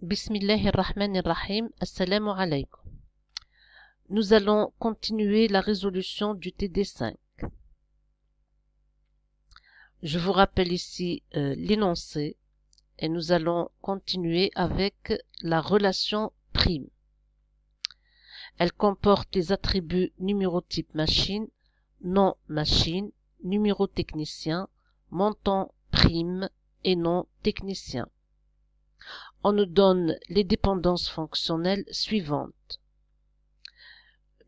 Bismillahirrahmanirrahim. Assalamu alaikum. Nous allons continuer la résolution du TD5. Je vous rappelle ici l'énoncé et nous allons continuer avec la relation prime. Elle comporte les attributs numérotype machine, nom machine, numéro technicien, montant prime et nom technicien. On nous donne les dépendances fonctionnelles suivantes.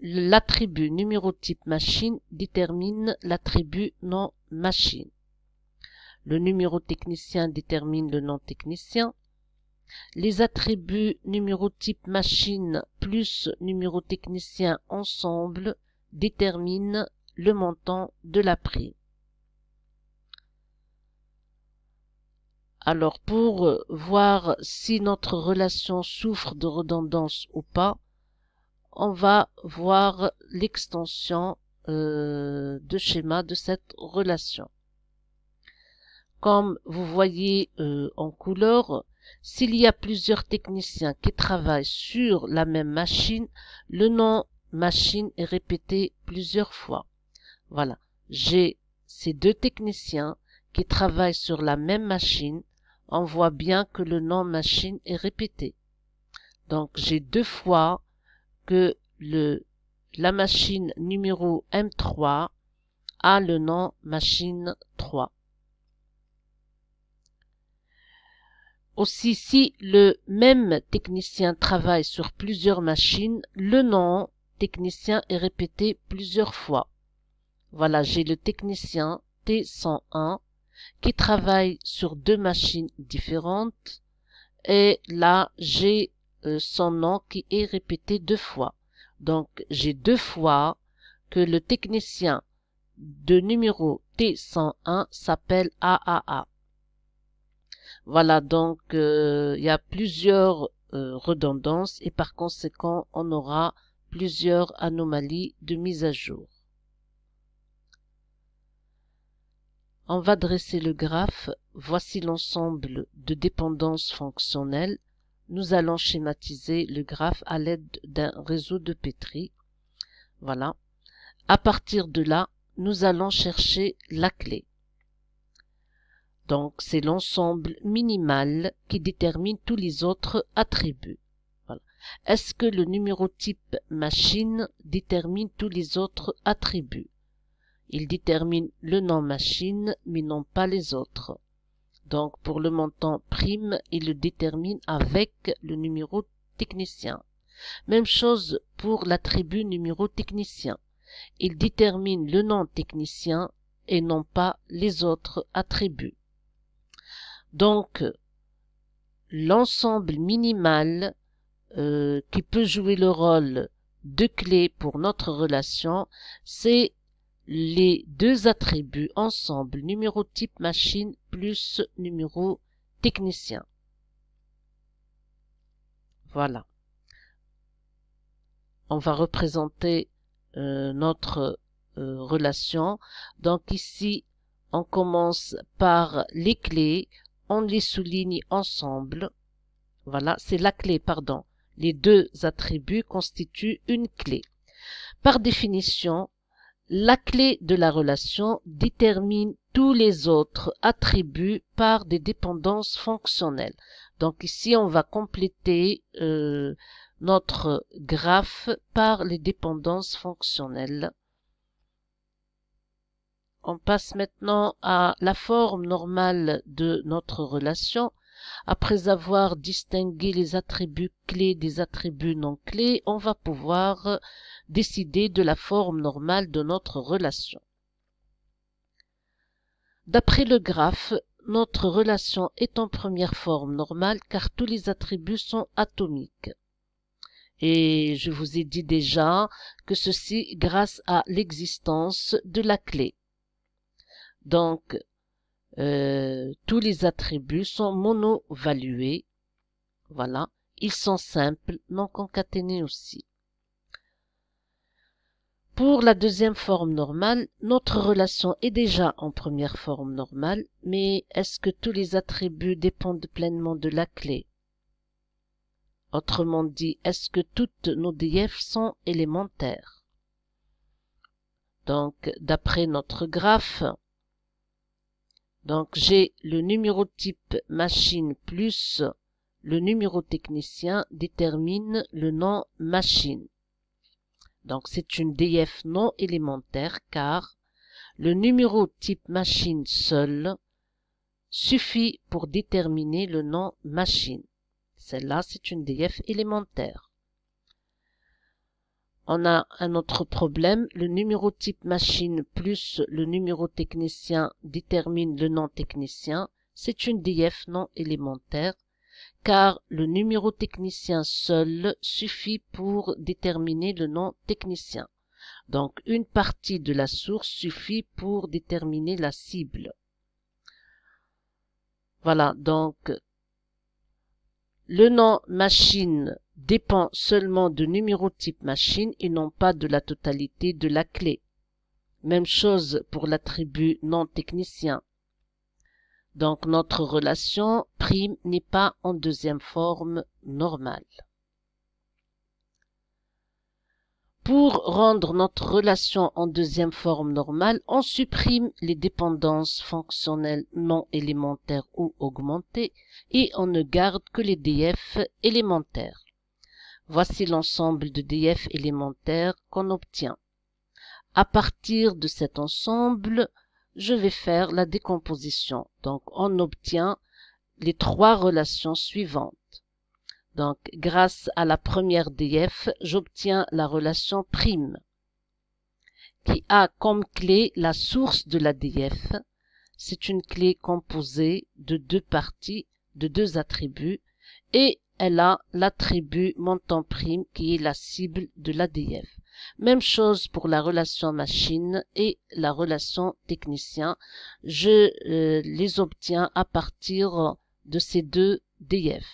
L'attribut numérotype machine détermine l'attribut nom machine. Le numéro technicien détermine le nom technicien. Les attributs numérotype machine plus numéro technicien ensemble déterminent le montant de la prime. Alors, pour voir si notre relation souffre de redondance ou pas, on va voir l'extension de schéma de cette relation. Comme vous voyez en couleur, s'il y a plusieurs techniciens qui travaillent sur la même machine, le nom machine est répété plusieurs fois. Voilà, j'ai ces deux techniciens qui travaillent sur la même machine. On voit bien que le nom machine est répété. Donc, j'ai deux fois que la machine numéro M3 a le nom machine 3. Aussi, si le même technicien travaille sur plusieurs machines, le nom technicien est répété plusieurs fois. Voilà, j'ai le technicien T101 qui travaille sur deux machines différentes et là j'ai son nom qui est répété deux fois. Donc j'ai deux fois que le technicien de numéro T101 s'appelle AAA. Voilà, donc il y a plusieurs redondances et par conséquent on aura plusieurs anomalies de mise à jour. On va dresser le graphe. Voici l'ensemble de dépendances fonctionnelles. Nous allons schématiser le graphe à l'aide d'un réseau de Petri. Voilà. À partir de là, nous allons chercher la clé. Donc, c'est l'ensemble minimal qui détermine tous les autres attributs. Voilà. Est-ce que le numérotype machine détermine tous les autres attributs? Il détermine le nom machine, mais non pas les autres. Donc, pour le montant prime, il le détermine avec le numéro technicien. Même chose pour l'attribut numéro technicien. Il détermine le nom technicien et non pas les autres attributs. Donc, l'ensemble minimal qui peut jouer le rôle de clé pour notre relation, c'est les deux attributs ensemble, numérotype machine plus numéro technicien. Voilà. On va représenter notre relation. Donc ici, on commence par les clés, on les souligne ensemble. Voilà, c'est la clé, pardon. Les deux attributs constituent une clé. Par définition, la clé de la relation détermine tous les autres attributs par des dépendances fonctionnelles. Donc ici, on va compléter notre graphe par les dépendances fonctionnelles. On passe maintenant à la forme normale de notre relation. Après avoir distingué les attributs clés des attributs non clés, on va pouvoir décider de la forme normale de notre relation. D'après le graphe, notre relation est en première forme normale car tous les attributs sont atomiques. Et je vous ai dit déjà que ceci grâce à l'existence de la clé. Donc, tous les attributs sont monovalués. Voilà. Ils sont simples, non concaténés aussi. Pour la deuxième forme normale, notre relation est déjà en première forme normale, mais est-ce que tous les attributs dépendent pleinement de la clé? Autrement dit, est-ce que toutes nos DF sont élémentaires? Donc, d'après notre graphe, donc j'ai le numéro type machine plus le numéro technicien détermine le nom machine. Donc, c'est une DF non élémentaire car le numéro type machine seul suffit pour déterminer le nom machine. Celle-là, c'est une DF élémentaire. On a un autre problème. Le numéro type machine plus le numéro technicien détermine le nom technicien. C'est une DF non élémentaire car le numéro technicien seul suffit pour déterminer le nom technicien. Donc, une partie de la source suffit pour déterminer la cible. Voilà, donc, le nom machine dépend seulement du numéro type machine et non pas de la totalité de la clé. Même chose pour l'attribut non technicien. Donc, notre relation prime n'est pas en deuxième forme normale. Pour rendre notre relation en deuxième forme normale, on supprime les dépendances fonctionnelles non élémentaires ou augmentées et on ne garde que les DF élémentaires. Voici l'ensemble de DF élémentaires qu'on obtient. À partir de cet ensemble, je vais faire la décomposition. Donc, on obtient les trois relations suivantes. Donc, grâce à la première DF, j'obtiens la relation prime, qui a comme clé la source de la DF. C'est une clé composée de deux parties, de deux attributs, et elle a l'attribut montant prime qui est la cible de la DF. Même chose pour la relation machine et la relation technicien. Je les obtiens à partir de ces deux DF.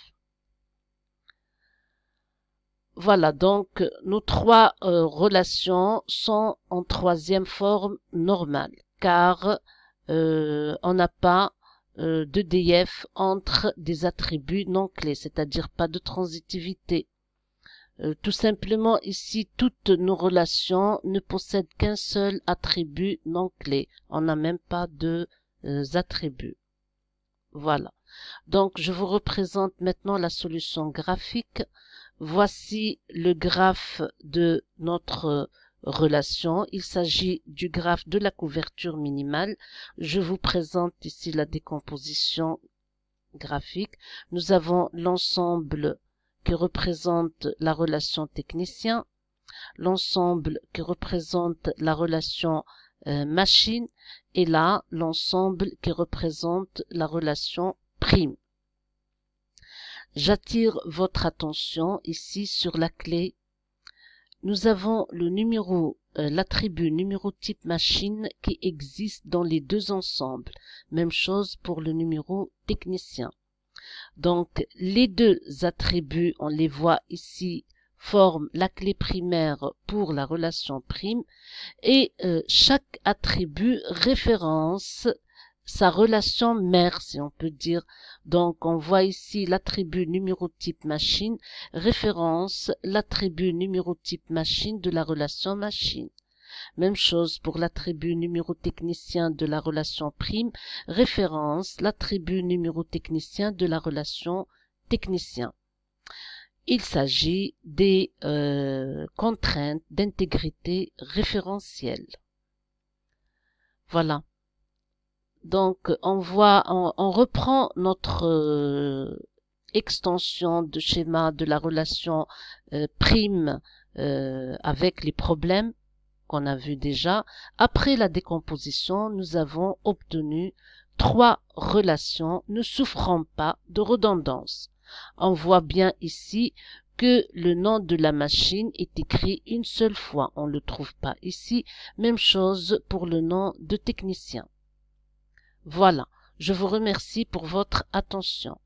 Voilà, donc nos trois relations sont en troisième forme normale, car on n'a pas de DF entre des attributs non clés, c'est-à-dire pas de transitivité. Tout simplement, ici, toutes nos relations ne possèdent qu'un seul attribut non clé. On n'a même pas de attributs. Voilà. Donc, je vous représente maintenant la solution graphique. Voici le graphe de notre relation. Il s'agit du graphe de la couverture minimale. Je vous présente ici la décomposition graphique. Nous avons l'ensemble qui représente la relation technicien, l'ensemble qui représente la relation machine, et là, l'ensemble qui représente la relation prime. J'attire votre attention ici sur la clé. Nous avons le numéro, l'attribut numéro type machine qui existe dans les deux ensembles. Même chose pour le numéro technicien. Donc, les deux attributs, on les voit ici, forment la clé primaire pour la relation prime et chaque attribut référence sa relation mère, si on peut dire. Donc, on voit ici l'attribut numéro type machine référence l'attribut numéro type machine de la relation machine. Même chose pour l'attribut numéro technicien de la relation prime, référence l'attribut numéro technicien de la relation technicien. Il s'agit des contraintes d'intégrité référentielle. Voilà. Donc, on reprend notre extension de schéma de la relation prime avec les problèmes qu'on a vu déjà. Après la décomposition, nous avons obtenu trois relations ne souffrant pas de redondance. On voit bien ici que le nom de la machine est écrit une seule fois. On ne le trouve pas ici. Même chose pour le nom de technicien. Voilà. Je vous remercie pour votre attention.